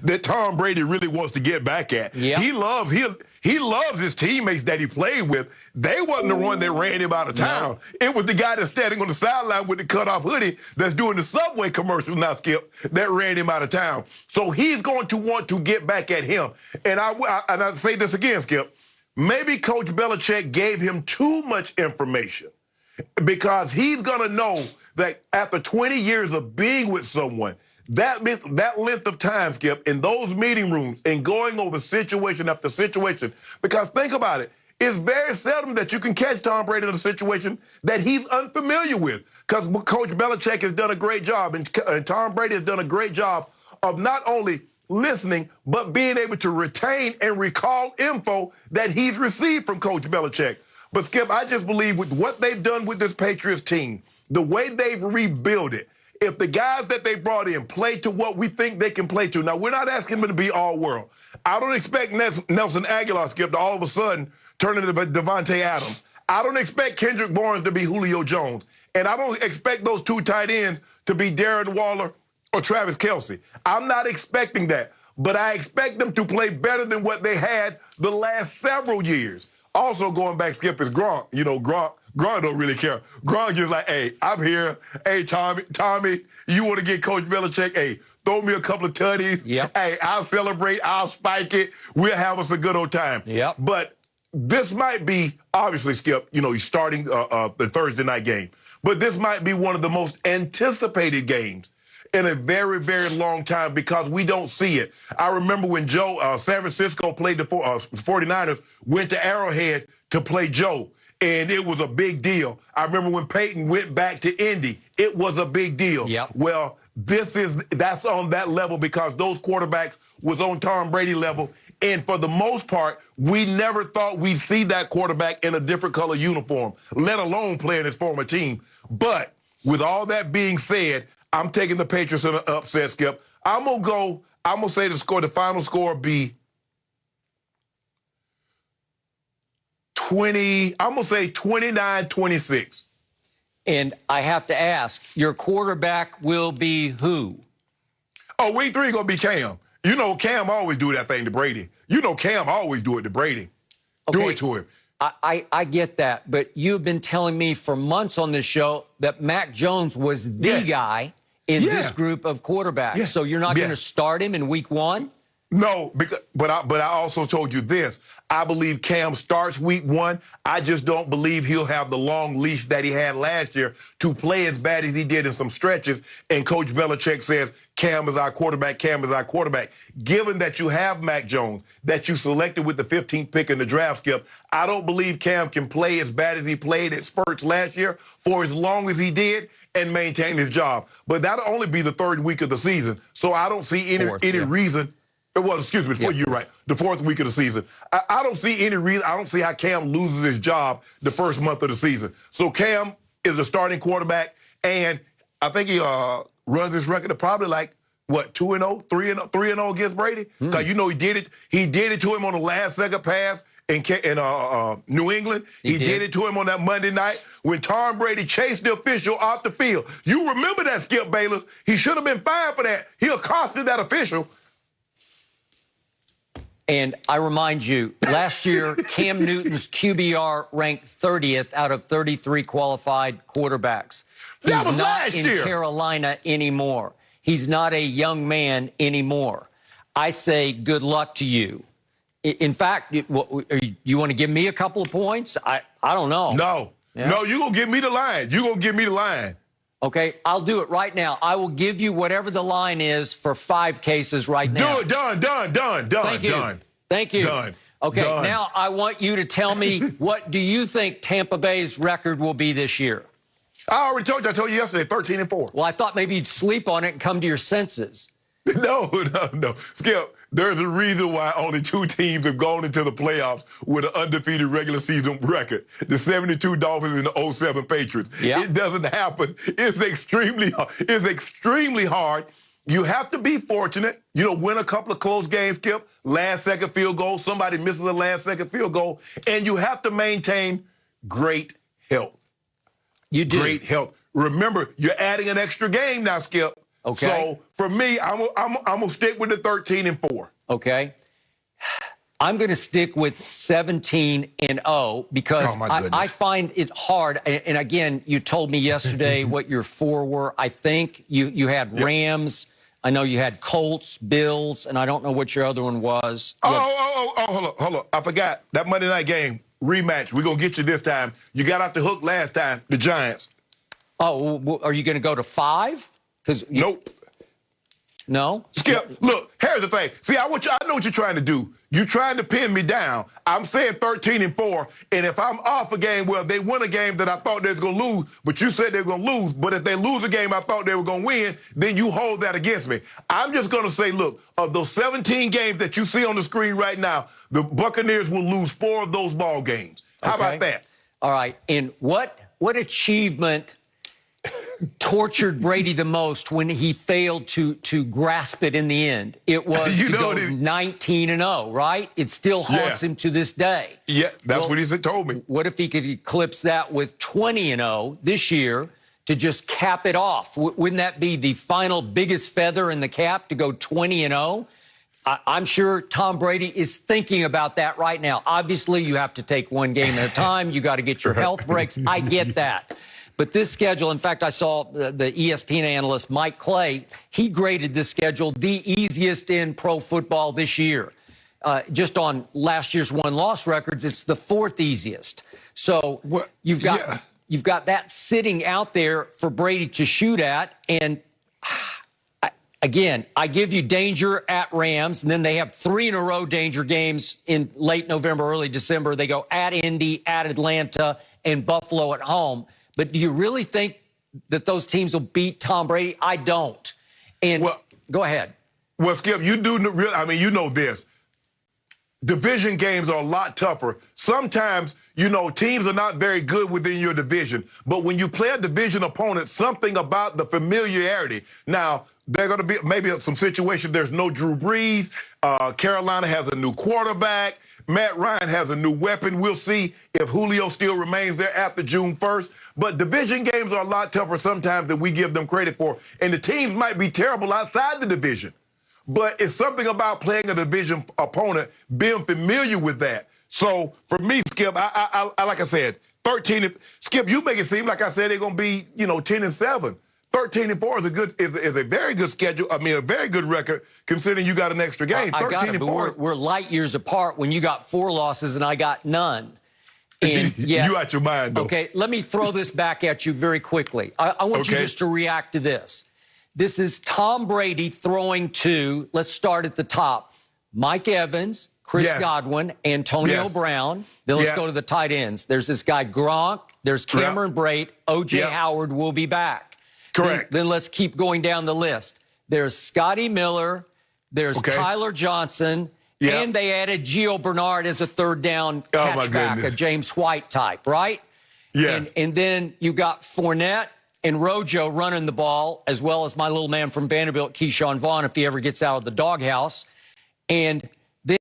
that Tom Brady really wants to get back at. Yep. He loves his teammates that he played with. They wasn't the one that ran him out of town. No. It was the guy that's standing on the sideline with the cutoff hoodie that's doing the Subway commercials now, Skip, that ran him out of town. So he's going to want to get back at him. And I say this again, Skip. Maybe Coach Belichick gave him too much information because he's going to know that after 20 years of being with someone, that length of time, Skip, in those meeting rooms and going over situation after situation, because think about it, it's very seldom that you can catch Tom Brady in a situation that he's unfamiliar with, because Coach Belichick has done a great job, and Tom Brady has done a great job of not only listening, but being able to retain and recall info that he's received from Coach Belichick. But, Skip, I just believe with what they've done with this Patriots team, the way they've rebuilt it, if the guys that they brought in play to what we think they can play to, now we're not asking them to be all world. I don't expect Nelson Aguilar, Skip, to all of a sudden turn into Devontae Adams. I don't expect Kendrick Bourne to be Julio Jones. And I don't expect those two tight ends to be Darren Waller or Travis Kelce. I'm not expecting that. But I expect them to play better than what they had the last several years. Also going back, Skip, is Gronk. You know, Gronk don't really care. Gronk just like, hey, I'm here. Hey, Tommy, you want to get Coach Belichick? Hey, throw me a couple of tutties. Yep. Hey, I'll celebrate. I'll spike it. We'll have us a good old time. Yep. But this might be, obviously, Skip, you know, you're starting the Thursday night game. But this might be one of the most anticipated games in a very, very long time because we don't see it. I remember when San Francisco played the 49ers, went to Arrowhead to play Joe, and it was a big deal. I remember when Peyton went back to Indy, it was a big deal. Yep. Well, that's on that level because those quarterbacks was on Tom Brady level, and for the most part, we never thought we'd see that quarterback in a different color uniform, let alone playing his former team. But with all that being said, I'm taking the Patriots in an upset, Skip. I'm going to say the final score be 29-26. And I have to ask, your quarterback will be who? Oh, week 3 going to be Cam. You know Cam always do that thing to Brady. You know Cam always do it to Brady. Okay. Do it to him. I get that, but you've been telling me for months on this show that Mac Jones was the guy in this group of quarterbacks. Yeah. So you're not going to start him in week 1? No, but I also told you this. I believe Cam starts week 1. I just don't believe he'll have the long leash that he had last year to play as bad as he did in some stretches. And Coach Belichick says, Cam is our quarterback, Cam is our quarterback. Given that you have Mac Jones, that you selected with the 15th pick in the draft, Skip, I don't believe Cam can play as bad as he played at spurts last year for as long as he did and maintain his job. But that'll only be the 3rd week of the season. So I don't see any reason. Well, excuse me, you're right. The 4th week of the season. I don't see any reason. I don't see how Cam loses his job the first month of the season. So Cam is the starting quarterback, and I think he runs his record of probably like, what, 2-0, 3-0 against Brady? Because, you know, he did it to him on the last-second pass in New England. He did it to him on that Monday night when Tom Brady chased the official off the field. You remember that, Skip Bayless. He should have been fined for that. He accosted that official. And I remind you, last year, Cam Newton's QBR ranked 30th out of 33 qualified quarterbacks. He's not in Carolina anymore. He's not a young man anymore. I say good luck to you. In fact, you want to give me a couple of points? I don't know. No. Yeah. No, you're going to give me the line. You're going to give me the line. Okay, I'll do it right now. I will give you whatever the line is for 5 cases right now. Do it. Done. Thank you. Thank you. Done. Okay, Done. Now I want you to tell me, what do you think Tampa Bay's record will be this year? I already told you. I told you yesterday, 13-4. Well, I thought maybe you'd sleep on it and come to your senses. No. Skip, there's a reason why only 2 teams have gone into the playoffs with an undefeated regular season record. The 72 Dolphins and the 07 Patriots. Yep. It doesn't happen. It's extremely hard. You have to be fortunate, win a couple of close games, Skip, last-second field goal, somebody misses a last-second field goal, and you have to maintain great health. You do. Great health. Remember, you're adding an extra game now, Skip. Okay. So for me, I'm gonna stick with the 13-4. Okay. I'm going to stick with 17-0 because I find it hard. And again, you told me yesterday what your 4 were. I think you had Rams. I know you had Colts, Bills, and I don't know what your other one was. Hold up. I forgot. That Monday night game, rematch. We're going to get you this time. You got off the hook last time, the Giants. Oh, are you going to go to 5? Nope. No? Skip, look, here's the thing. See, I know what you're trying to do. You're trying to pin me down. I'm saying 13-4, and if I'm off a game, well, they win a game that I thought they were going to lose, but you said they were going to lose. But if they lose a game I thought they were going to win, then you hold that against me. I'm just going to say, look, of those 17 games that you see on the screen right now, the Buccaneers will lose 4 of those ball games. How about that? All right. And what achievement tortured Brady the most when he failed to grasp it in the end? It was to go 19-0, right? It still haunts him to this day. Yeah, that's what he told me. What if he could eclipse that with 20-0 this year to just cap it off? Wouldn't that be the final biggest feather in the cap to go 20-0? I'm sure Tom Brady is thinking about that right now. Obviously, you have to take one game at a time. You got to get your health breaks. I get that. But this schedule, in fact, I saw the ESPN analyst Mike Clay, he graded this schedule the easiest in pro football this year. Just on last year's win-loss records, it's the 4th easiest. So you've got that sitting out there for Brady to shoot at. And again, I give you danger at Rams, and then they have 3 in a row danger games in late November, early December. They go at Indy, at Atlanta, and Buffalo at home. But do you really think that those teams will beat Tom Brady? I don't. And go ahead. Well, Skip, you know this. Division games are a lot tougher. Sometimes, teams are not very good within your division. But when you play a division opponent, something about the familiarity. Now, there are going to be maybe some situations there's no Drew Brees. Carolina has a new quarterback. Matt Ryan has a new weapon. We'll see if Julio still remains there after June 1st. But division games are a lot tougher sometimes than we give them credit for. And the teams might be terrible outside the division. But it's something about playing a division opponent, being familiar with that. So for me, Skip, I like I said, 13. Skip, you make it seem like I said they're going to be, 10-7. 13-4 is a very good schedule. I mean, a very good record considering you got an extra game. 13-4. We're light years apart when you got 4 losses and I got none. And you out your mind, though. Okay, let me throw this back at you very quickly. I want you just to react to this. This is Tom Brady throwing to, let's start at the top, Mike Evans, Chris Godwin, Antonio Brown. Then let's go to the tight ends. There's this guy Gronk. There's Cameron Brate. O.J. Howard will be back. Correct. Then let's keep going down the list. There's Scotty Miller. There's Tyler Johnson. And they added Gio Bernard as a third down catchback, a James White type, right? Yes. And then you got Fournette and Rojo running the ball, as well as my little man from Vanderbilt, Keyshawn Vaughn, if he ever gets out of the doghouse. And